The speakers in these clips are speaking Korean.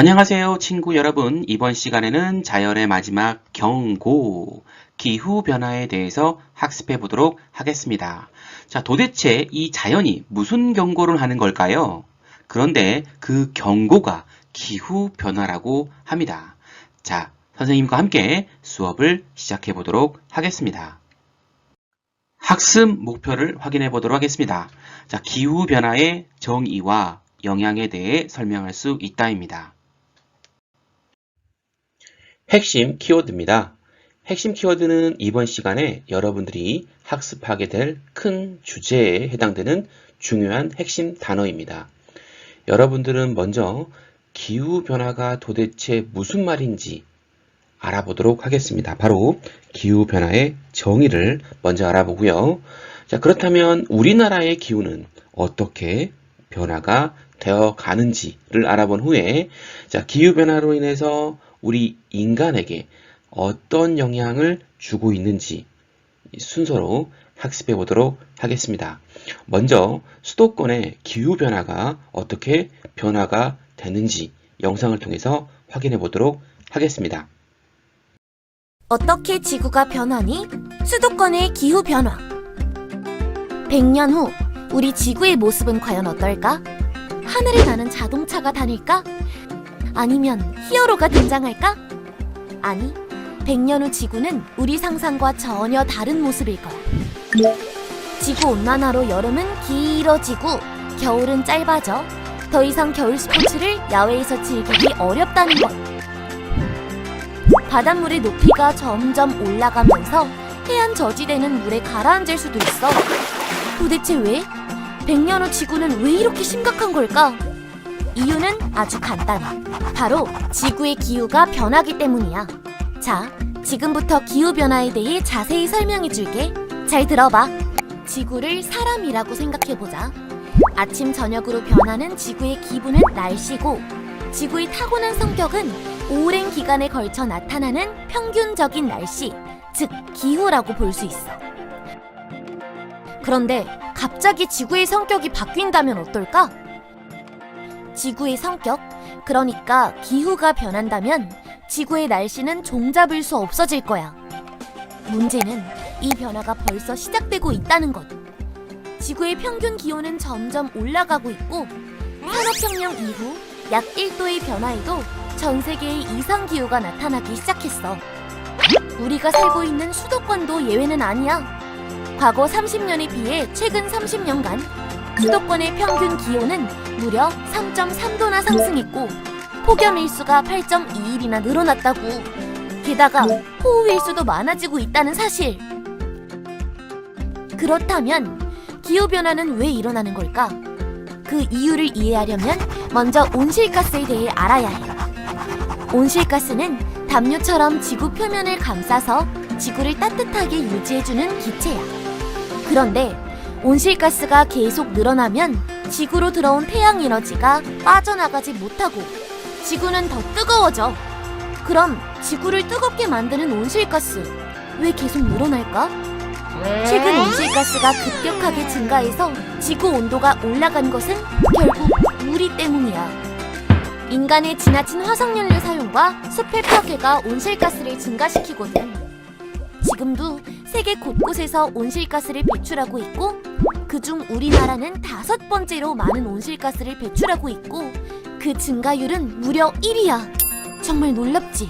안녕하세요, 친구 여러분. 이번 시간에는 자연의 마지막 경고, 기후변화에 대해서 학습해 보도록 하겠습니다. 자, 도대체 이 자연이 무슨 경고를 하는 걸까요? 그런데 그 경고가 기후변화라고 합니다. 자, 선생님과 함께 수업을 시작해 보도록 하겠습니다. 학습 목표를 확인해 보도록 하겠습니다. 자, 기후변화의 정의와 영향에 대해 설명할 수 있다입니다. 핵심 키워드입니다. 핵심 키워드는 이번 시간에 여러분들이 학습하게 될 큰 주제에 해당되는 중요한 핵심 단어입니다. 여러분들은 먼저 기후변화가 도대체 무슨 말인지 알아보도록 하겠습니다. 바로 기후변화의 정의를 먼저 알아보고요. 자, 그렇다면 우리나라의 기후는 어떻게 변화가 되어 가는지를 알아본 후에 자, 기후변화로 인해서 우리 인간에게 어떤 영향을 주고 있는지 순서로 학습해 보도록 하겠습니다. 먼저 수도권의 기후변화가 어떻게 변화가 되는지 영상을 통해서 확인해 보도록 하겠습니다. 어떻게 지구가 변하니? 수도권의 기후변화. 100년 후 우리 지구의 모습은 과연 어떨까? 하늘에 나는 자동차가 다닐까? 아니면 히어로가 등장할까? 아니, 100년 후 지구는 우리 상상과 전혀 다른 모습일 거야. 지구온난화로 여름은 길어지고 겨울은 짧아져 더 이상 겨울 스포츠를 야외에서 즐기기 어렵다는 것. 바닷물의 높이가 점점 올라가면서 해안 저지대는 물에 가라앉을 수도 있어. 도대체 왜? 100년 후 지구는 왜 이렇게 심각한 걸까? 이유는 아주 간단해. 바로 지구의 기후가 변하기 때문이야. 자, 지금부터 기후변화에 대해 자세히 설명해 줄게. 잘 들어봐. 지구를 사람이라고 생각해보자. 아침 저녁으로 변하는 지구의 기분은 날씨고, 지구의 타고난 성격은 오랜 기간에 걸쳐 나타나는 평균적인 날씨, 즉 기후라고 볼 수 있어. 그런데 갑자기 지구의 성격이 바뀐다면 어떨까? 지구의 성격, 그러니까 기후가 변한다면 지구의 날씨는 종잡을 수 없어질 거야. 문제는 이 변화가 벌써 시작되고 있다는 것. 지구의 평균 기온은 점점 올라가고 있고 산업혁명 이후 약 1도의 변화에도 전 세계의 이상기후가 나타나기 시작했어. 우리가 살고 있는 수도권도 예외는 아니야. 과거 30년에 비해 최근 30년간 수도권의 평균 기온은 무려 3.3도나 상승했고 폭염 일수가 8.2일이나 늘어났다고. 게다가 호우 일수도 많아지고 있다는 사실. 그렇다면 기후변화는 왜 일어나는 걸까? 그 이유를 이해하려면 먼저 온실가스에 대해 알아야 해. 온실가스는 담요처럼 지구 표면을 감싸서 지구를 따뜻하게 유지해주는 기체야. 그런데 온실가스가 계속 늘어나면 지구로 들어온 태양 에너지가 빠져나가지 못하고 지구는 더 뜨거워져. 그럼 지구를 뜨겁게 만드는 온실가스 왜 계속 늘어날까? 최근 온실가스가 급격하게 증가해서 지구 온도가 올라간 것은 결국 우리 때문이야. 인간의 지나친 화석연료 사용과 숲의 파괴가 온실가스를 증가시키거든. 지금도 세계 곳곳에서 온실가스를 배출하고 있고 그중 우리나라는 5번째로 많은 온실가스를 배출하고 있고 그 증가율은 무려 1위야. 정말 놀랍지?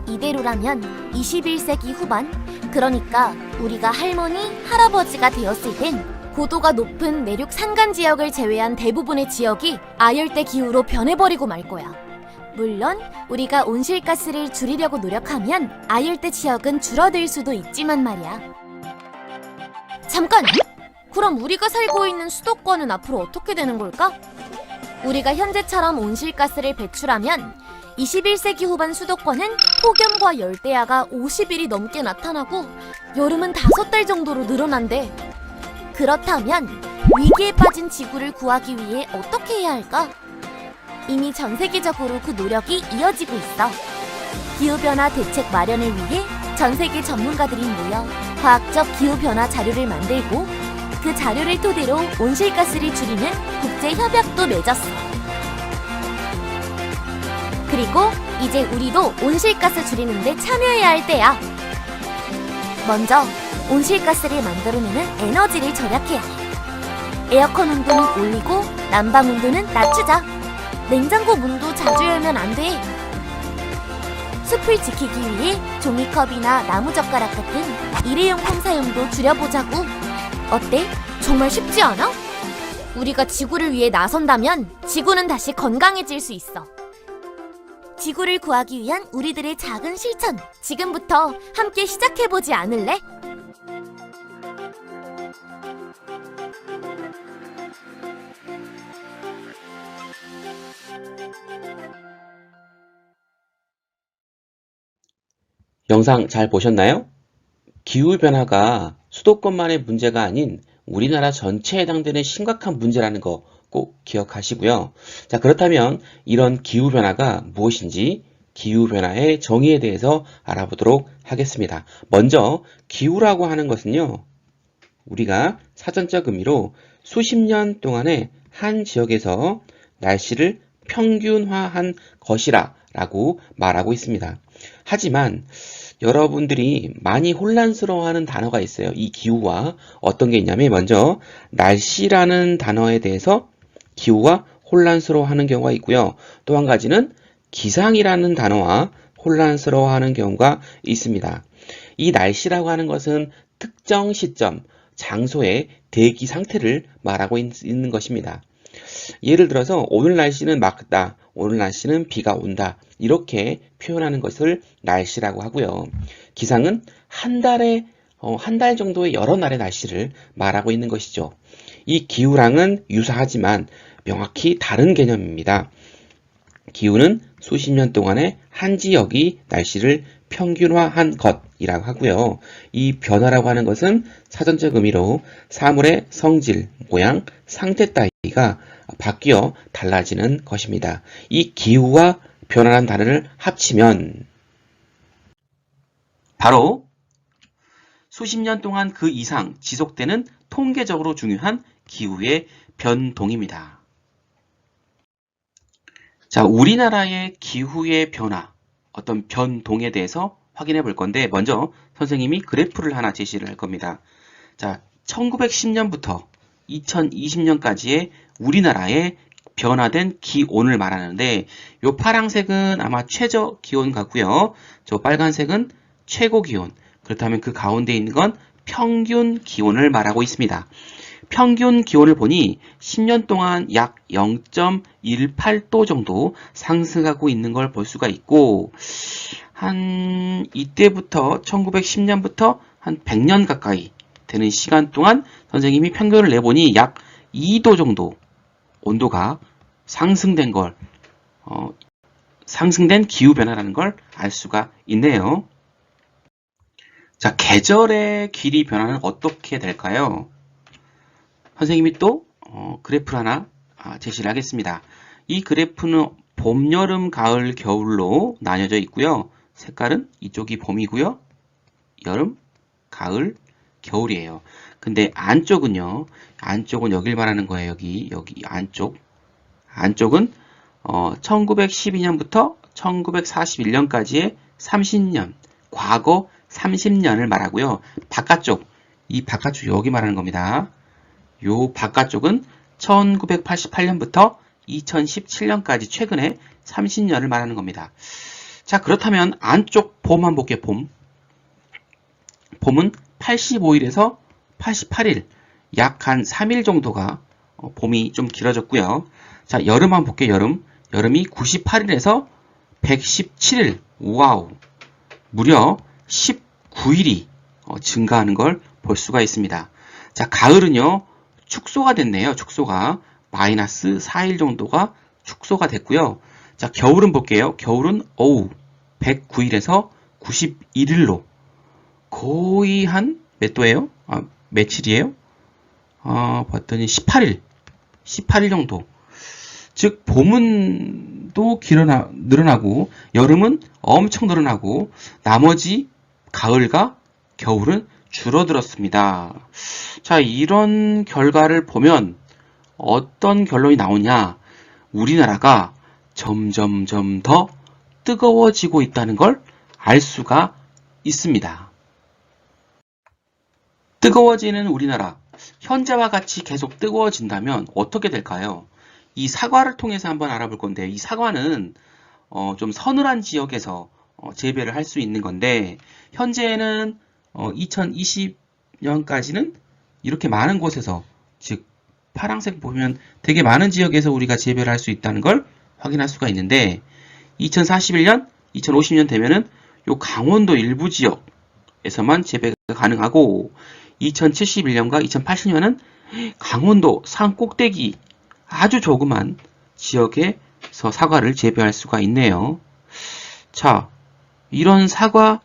이대로라면 21세기 후반, 그러니까 우리가 할머니, 할아버지가 되었을 땐 고도가 높은 내륙 산간 지역을 제외한 대부분의 지역이 아열대 기후로 변해버리고 말 거야. 물론 우리가 온실가스를 줄이려고 노력하면 아열대 지역은 줄어들 수도 있지만 말이야. 잠깐! 그럼 우리가 살고 있는 수도권은 앞으로 어떻게 되는 걸까? 우리가 현재처럼 온실가스를 배출하면 21세기 후반 수도권은 폭염과 열대야가 50일이 넘게 나타나고 여름은 5달 정도로 늘어난대. 그렇다면 위기에 빠진 지구를 구하기 위해 어떻게 해야 할까? 이미 전 세계적으로 그 노력이 이어지고 있어. 기후변화 대책 마련을 위해 전 세계 전문가들이 모여 과학적 기후변화 자료를 만들고 그 자료를 토대로 온실가스를 줄이는 국제협약도 맺었어. 그리고 이제 우리도 온실가스 줄이는데 참여해야 할 때야. 먼저 온실가스를 만들어내는 에너지를 절약해야 해. 에어컨 온도는 올리고 난방 온도는 낮추자. 냉장고 문도 자주 열면 안 돼. 숲을 지키기 위해 종이컵이나 나무젓가락 같은 일회용품 사용도 줄여보자고. 어때? 정말 쉽지 않아? 우리가 지구를 위해 나선다면 지구는 다시 건강해질 수 있어. 지구를 구하기 위한 우리들의 작은 실천, 지금부터 함께 시작해보지 않을래? 영상 잘 보셨나요? 기후변화가 수도권만의 문제가 아닌 우리나라 전체에 해당되는 심각한 문제라는 거 꼭 기억하시고요. 자, 그렇다면 이런 기후변화가 무엇인지 기후변화의 정의에 대해서 알아보도록 하겠습니다. 먼저 기후라고 하는 것은요, 우리가 사전적 의미로 수십 년 동안의 한 지역에서 날씨를 평균화한 것이라 라고 말하고 있습니다. 하지만 여러분들이 많이 혼란스러워하는 단어가 있어요. 이 기후와 어떤 게 있냐면, 먼저 날씨라는 단어에 대해서 기후와 혼란스러워하는 경우가 있고요. 또 한 가지는 기상이라는 단어와 혼란스러워하는 경우가 있습니다. 이 날씨라고 하는 것은 특정 시점, 장소의 대기 상태를 말하고 있는 것입니다. 예를 들어서 오늘 날씨는 맑다, 오늘 날씨는 비가 온다, 이렇게 표현하는 것을 날씨라고 하고요. 기상은 한 달 정도의 여러 날의 날씨를 말하고 있는 것이죠. 이 기후랑은 유사하지만 명확히 다른 개념입니다. 기후는 수십 년 동안의 한 지역이 날씨를 평균화한 것이라고 하고요. 이 변화라고 하는 것은 사전적 의미로 사물의 성질, 모양, 상태 따위가 바뀌어 달라지는 것입니다. 이 기후와 변화라는 단어를 합치면 바로 수십 년 동안 그 이상 지속되는 통계적으로 중요한 기후의 변동입니다. 자, 우리나라의 기후의 변화, 어떤 변동에 대해서 확인해 볼 건데, 먼저 선생님이 그래프를 하나 제시를 할 겁니다. 자, 1910년부터 2020년까지의 우리나라의 변화된 기온을 말하는데, 요 파란색은 아마 최저 기온 같고요. 저 빨간색은 최고 기온. 그렇다면 그 가운데 있는 건 평균 기온을 말하고 있습니다. 평균 기온을 보니 10년 동안 약 0.18도 정도 상승하고 있는 걸 볼 수가 있고, 이때부터 1910년부터 한 100년 가까이 되는 시간 동안 선생님이 평균을 내보니 약 2도 정도 온도가 상승된 기후변화라는 걸 알 수가 있네요. 자, 계절의 길이 변화는 어떻게 될까요? 선생님이 또 그래프를 하나 제시를 하겠습니다. 이 그래프는 봄, 여름, 가을, 겨울로 나뉘어져 있고요. 색깔은 이쪽이 봄이고요. 여름, 가을, 겨울이에요. 근데 안쪽은요. 안쪽은 여길 말하는 거예요. 여기 안쪽. 안쪽은 1912년부터 1941년까지의 30년, 과거 30년을 말하고요. 이 바깥쪽 여기 말하는 겁니다. 요 바깥쪽은 1988년부터 2017년까지 최근에 30년을 말하는 겁니다. 자, 그렇다면 안쪽 봄 한번 볼게요. 봄은 85일에서 88일, 약 한 3일 정도가 봄이 좀 길어졌고요. 자, 여름 한번 볼게요. 여름이 98일에서 117일, 와우, 무려 19일이 증가하는 걸 볼 수가 있습니다. 자, 가을은요, 축소가 됐네요. 축소가 마이너스 4일 정도가 축소가 됐고요. 자, 겨울은 볼게요. 겨울은 109일에서 91일로 거의 한 몇 도예요? 며칠이에요? 봤더니 18일 정도. 즉, 봄은 또 늘어나고 여름은 엄청 늘어나고 나머지 가을과 겨울은 줄어들었습니다. 자, 이런 결과를 보면 어떤 결론이 나오냐? 우리나라가 점점점 더 뜨거워지고 있다는 걸 알 수가 있습니다. 뜨거워지는 우리나라, 현재와 같이 계속 뜨거워진다면 어떻게 될까요? 이 사과를 통해서 한번 알아볼 건데, 이 사과는 좀 서늘한 지역에서 재배를 할 수 있는 건데, 현재는 2020년까지는 이렇게 많은 곳에서, 즉 파란색 보면 되게 많은 지역에서 우리가 재배를 할 수 있다는 걸 확인할 수가 있는데, 2041년, 2050년 되면은 요 강원도 일부 지역에서만 재배가 가능하고, 2071년과 2080년은 강원도 산 꼭대기 아주 조그만 지역에서 사과를 재배할 수가 있네요. 자, 이런 사과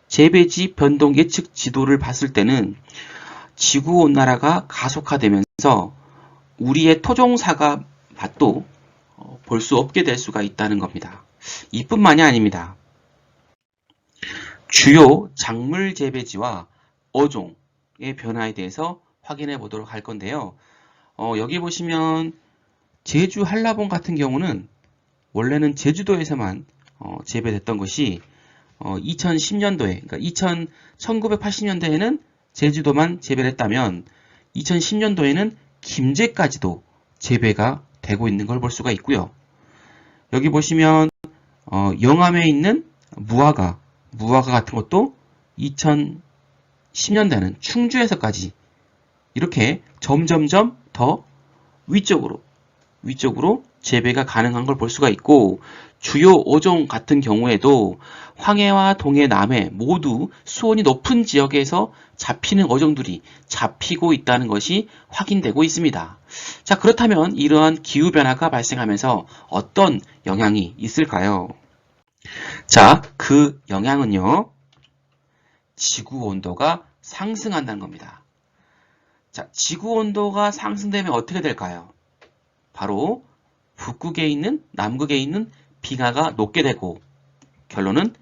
재배지 변동 예측 지도를 봤을 때는 지구온난화가 가속화되면서 우리의 토종 사과 밭도 볼 수 없게 될 수가 있다는 겁니다. 이뿐만이 아닙니다. 주요 작물 재배지와 어종의 변화에 대해서 확인해 보도록 할 건데요. 여기 보시면 제주 한라봉 같은 경우는 원래는 제주도에서만 재배됐던 것이 2010년도에, 그러니까 1980년대에는 제주도만 재배를 했다면 2010년도에는 김제까지도 재배가 되고 있는 걸 볼 수가 있고요. 여기 보시면 영암에 있는 무화과 같은 것도 2010년대는 충주에서까지 이렇게 점점점 더 위쪽으로 재배가 가능한 걸 볼 수가 있고, 주요 어종 같은 경우에도 황해와 동해, 남해 모두 수온이 높은 지역에서 잡히는 어종들이 잡히고 있다는 것이 확인되고 있습니다. 자, 그렇다면 이러한 기후변화가 발생하면서 어떤 영향이 있을까요? 자, 그 영향은요, 지구 온도가 상승한다는 겁니다. 자, 지구 온도가 상승되면 어떻게 될까요? 바로 북극에 있는, 남극에 있는 빙하가 녹게 되고, 결론은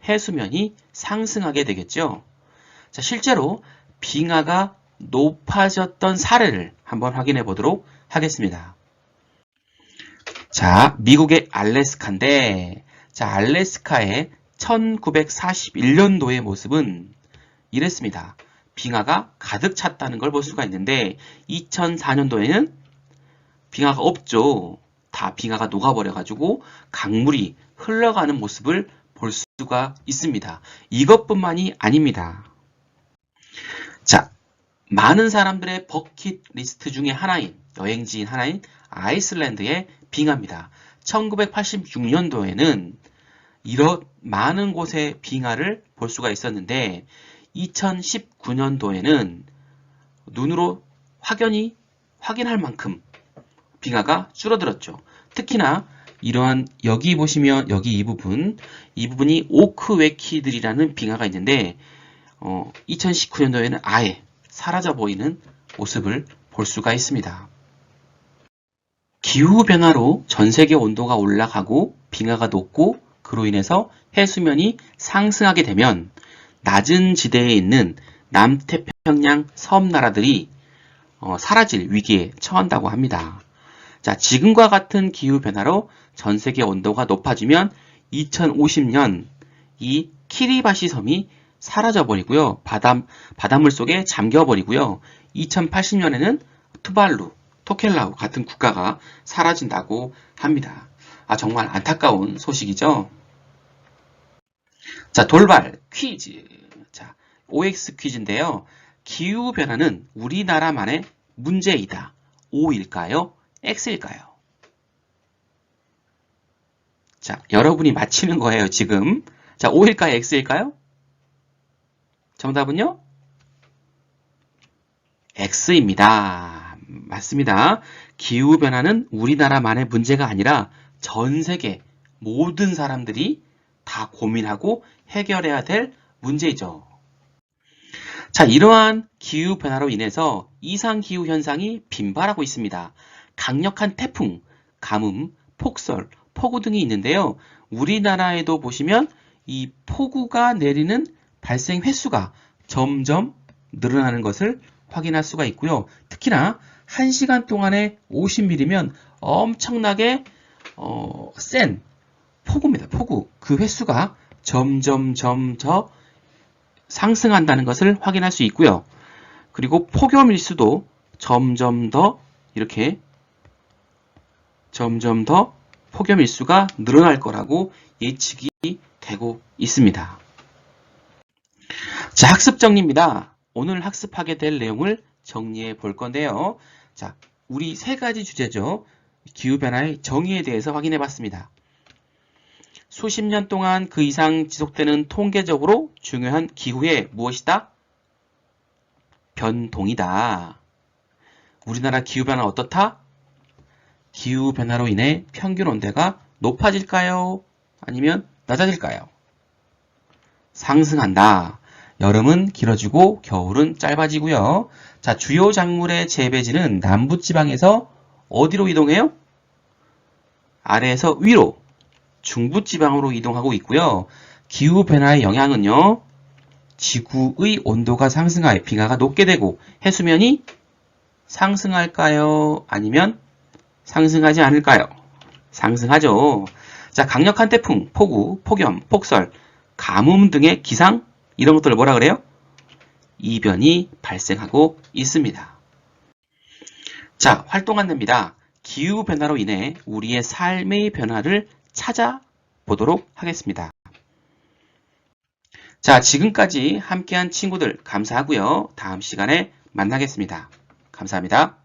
해수면이 상승하게 되겠죠. 자, 실제로 빙하가 높아졌던 사례를 한번 확인해 보도록 하겠습니다. 자, 미국의 알래스카인데, 자, 알래스카의 1941년도의 모습은 이랬습니다. 빙하가 가득 찼다는 걸 볼 수가 있는데, 2004년도에는 빙하가 없죠. 다 빙하가 녹아버려가지고 강물이 흘러가는 모습을 볼 수가 있습니다. 이것뿐만이 아닙니다. 자, 많은 사람들의 버킷리스트 중에 하나인, 여행지인 하나인 아이슬란드의 빙하입니다. 1986년도에는 이런 많은 곳의 빙하를 볼 수가 있었는데, 2019년도에는 눈으로 확인할 만큼 빙하가 줄어들었죠. 특히나 이러한, 여기 보시면 여기 이 부분이 오크웨키들이라는 빙하가 있는데 2019년도에는 아예 사라져 보이는 모습을 볼 수가 있습니다. 기후변화로 전 세계 온도가 올라가고 빙하가 녹고 그로 인해서 해수면이 상승하게 되면 낮은 지대에 있는 남태평양 섬나라들이 사라질 위기에 처한다고 합니다. 자, 지금과 같은 기후변화로 전 세계 온도가 높아지면 2050년 이 키리바시 섬이 사라져버리고요. 바닷물 속에 잠겨버리고요. 2080년에는 투발루, 토켈라우 같은 국가가 사라진다고 합니다. 아, 정말 안타까운 소식이죠. 자, 돌발 퀴즈. 자, OX 퀴즈인데요. 기후변화는 우리나라만의 문제이다. O일까요? X일까요? 자, 여러분이 맞히는 거예요, 지금. 자, O일까요? X일까요? 정답은요? X입니다. 맞습니다. 기후변화는 우리나라만의 문제가 아니라 전 세계 모든 사람들이 다 고민하고 해결해야 될 문제이죠. 자, 이러한 기후변화로 인해서 이상기후 현상이 빈발하고 있습니다. 강력한 태풍, 가뭄, 폭설, 폭우 등이 있는데요. 우리나라에도 보시면 이 폭우가 내리는 발생 횟수가 점점 늘어나는 것을 확인할 수가 있고요. 특히나 1시간 동안에 50mm면 엄청나게 센 폭우입니다. 폭우. 그 횟수가 점점 더 상승한다는 것을 확인할 수 있고요. 그리고 폭염일수도 점점 더 이렇게 점점 더 폭염일수가 늘어날 거라고 예측이 되고 있습니다. 자, 학습 정리입니다. 오늘 학습하게 될 내용을 정리해 볼 건데요. 자, 우리 세 가지 주제죠. 기후변화의 정의에 대해서 확인해 봤습니다. 수십 년 동안 그 이상 지속되는 통계적으로 중요한 기후의 무엇이다? 변동이다. 우리나라 기후변화 어떻다? 기후변화로 인해 평균 온도가 높아질까요? 아니면 낮아질까요? 상승한다. 여름은 길어지고 겨울은 짧아지고요. 자, 주요 작물의 재배지는 남부지방에서 어디로 이동해요? 아래에서 위로 중부지방으로 이동하고 있고요. 기후변화의 영향은요. 지구의 온도가 상승하여 빙하가 녹게 되고 해수면이 상승할까요? 아니면 상승하지 않을까요? 상승하죠. 자, 강력한 태풍, 폭우, 폭염, 폭설, 가뭄 등의 기상 이런 것들을 뭐라 그래요? 이변이 발생하고 있습니다. 자, 활동 안내입니다. 기후변화로 인해 우리의 삶의 변화를 찾아보도록 하겠습니다. 자, 지금까지 함께한 친구들 감사하고요. 다음 시간에 만나겠습니다. 감사합니다.